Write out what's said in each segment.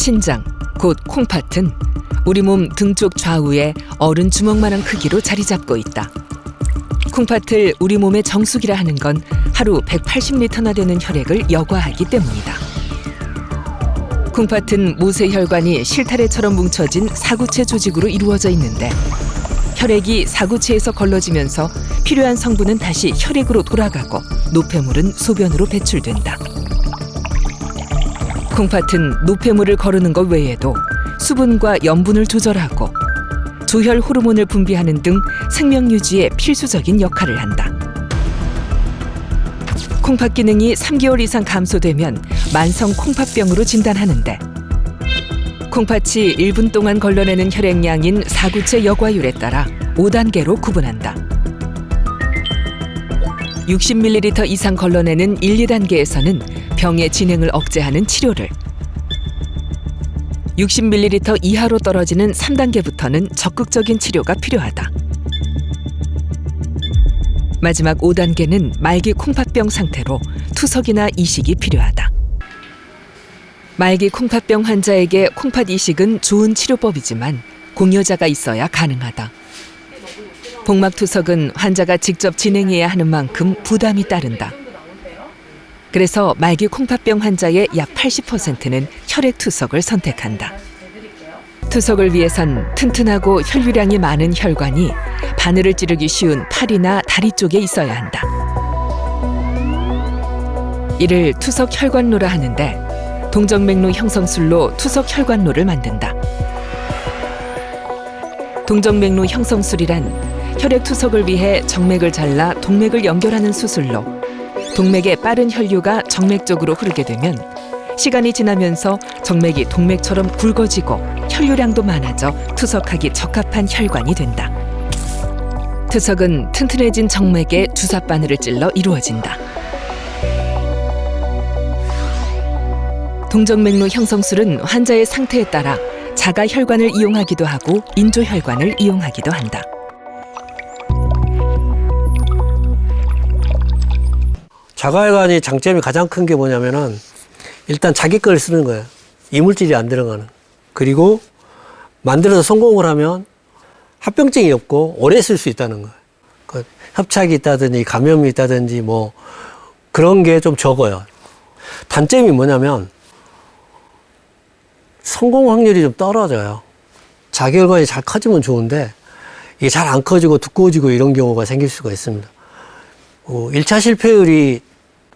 신장, 곧 콩팥은 우리 몸 등 쪽 좌우에 어른 주먹만한 크기로 자리 잡고 있다. 콩팥을 우리 몸의 정수기라 하는 건 하루 180리터나 되는 혈액을 여과하기 때문이다. 콩팥은 모세혈관이 실타래처럼 뭉쳐진 사구체 조직으로 이루어져 있는데 혈액이 사구체에서 걸러지면서 필요한 성분은 다시 혈액으로 돌아가고 노폐물은 소변으로 배출된다. 콩팥은 노폐물을 거르는 것 외에도 수분과 염분을 조절하고 조혈 호르몬을 분비하는 등 생명 유지에 필수적인 역할을 한다. 콩팥 기능이 3개월 이상 감소되면 만성 콩팥병으로 진단하는데 콩팥이 1분 동안 걸러내는 혈액량인 사구체 여과율에 따라 5단계로 구분한다. 60ml 이상 걸러내는 1, 2단계에서는 병의 진행을 억제하는 치료를, 60ml 이하로 떨어지는 3단계부터는 적극적인 치료가 필요하다. 마지막 5단계는 말기 콩팥병 상태로 투석이나 이식이 필요하다. 말기 콩팥병 환자에게 콩팥 이식은 좋은 치료법이지만 공여자가 있어야 가능하다. 복막투석은 환자가 직접 진행해야 하는 만큼 부담이 따른다. 그래서 말기 콩팥병 환자의 약 80%는 혈액투석을 선택한다. 투석을 위해선 튼튼하고 혈류량이 많은 혈관이 바늘을 찌르기 쉬운 팔이나 다리 쪽에 있어야 한다. 이를 투석 혈관로라 하는데 동정맥류 형성술로 투석 혈관로를 만든다. 동정맥류 형성술이란 혈액 투석을 위해 정맥을 잘라 동맥을 연결하는 수술로 동맥의 빠른 혈류가 정맥 쪽으로 흐르게 되면 시간이 지나면서 정맥이 동맥처럼 굵어지고 혈류량도 많아져 투석하기 적합한 혈관이 된다. 투석은 튼튼해진 정맥에 주사바늘을 찔러 이루어진다. 동정맥류 형성술은 환자의 상태에 따라 자가 혈관을 이용하기도 하고 인조 혈관을 이용하기도 한다. 자가혈관이 장점이 가장 큰 게 뭐냐면은 일단 자기 걸 쓰는 거예요. 이물질이 안 들어가는. 그리고 만들어서 성공을 하면 합병증이 없고 오래 쓸 수 있다는 거예요. 그 협착이 있다든지 감염이 있다든지 뭐 그런 게 좀 적어요. 단점이 뭐냐면 성공 확률이 좀 떨어져요. 자기혈관이 잘 커지면 좋은데 이게 잘 안 커지고 두꺼워지고 이런 경우가 생길 수가 있습니다. 1차 실패율이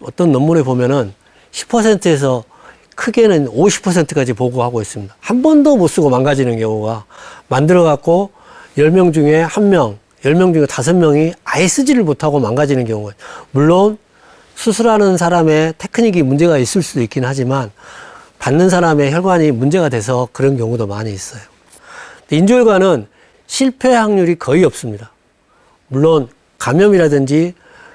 어떤 논문에 보면은 10%에서 크게는 50%까지 보고하고 있습니다. 한 번도 못 쓰고 망가지는 경우가 만들어갖고 10명 중에 1명, 10명 중에 5명이 아예 쓰지를 못하고 망가지는 경우가 있어요. 물론 수술하는 사람의 테크닉이 문제가 있을 수도 있긴 하지만 받는 사람의 혈관이 문제가 돼서 그런 경우도 많이 있어요. 인조혈관은 실패 확률이 거의 없습니다. 물론 감염이라든지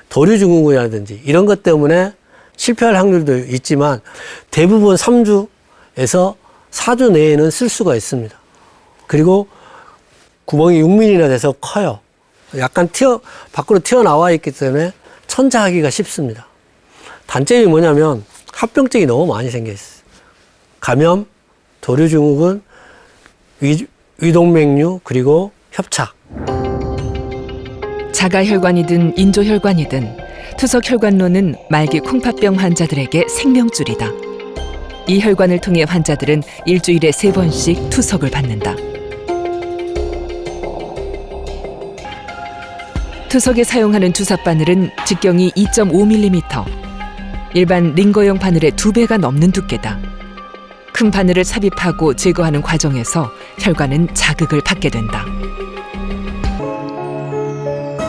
도류증후군이라든지 이런 것 때문에 실패할 확률도 있지만 대부분 3주에서 4주 내에는 쓸 수가 있습니다. 그리고 구멍이 6mm나 돼서 커요. 약간 밖으로 튀어나와 있기 때문에 천자하기가 쉽습니다. 단점이 뭐냐면 합병증이 너무 많이 생겨 있어요. 감염, 도류증후군, 위동맥류, 그리고 협착. 자가혈관이든 인조혈관이든 투석혈관로는 말기 콩팥병 환자들에게 생명줄이다. 이 혈관을 통해 환자들은 일주일에 3번씩 투석을 받는다. 투석에 사용하는 주사바늘은 직경이 2.5mm, 일반 링거용 바늘의 2배가 넘는 두께다. 큰 바늘을 삽입하고 제거하는 과정에서 혈관은 자극을 받게 된다.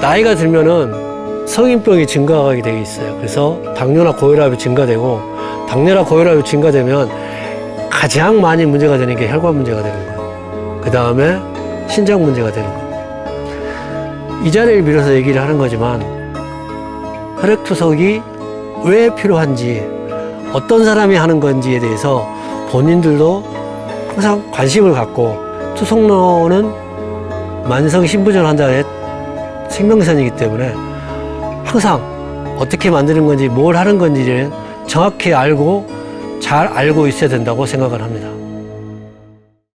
나이가 들면은 성인병이 증가하게 되어 있어요. 그래서 당뇨나 고혈압이 증가되고 당뇨나 고혈압이 증가되면 가장 많이 문제가 되는 게 혈관 문제가 되는 거예요. 그 다음에 신장 문제가 되는 거예요. 이 자리를 빌어서 얘기를 하는 거지만 혈액투석이 왜 필요한지 어떤 사람이 하는 건지에 대해서 본인들도 항상 관심을 갖고 투석로는 만성 신부전 환자의 생명선이기 때문에 항상 어떻게 만드는 건지 뭘 하는 건지를 정확히 알고 잘 알고 있어야 된다고 생각을 합니다.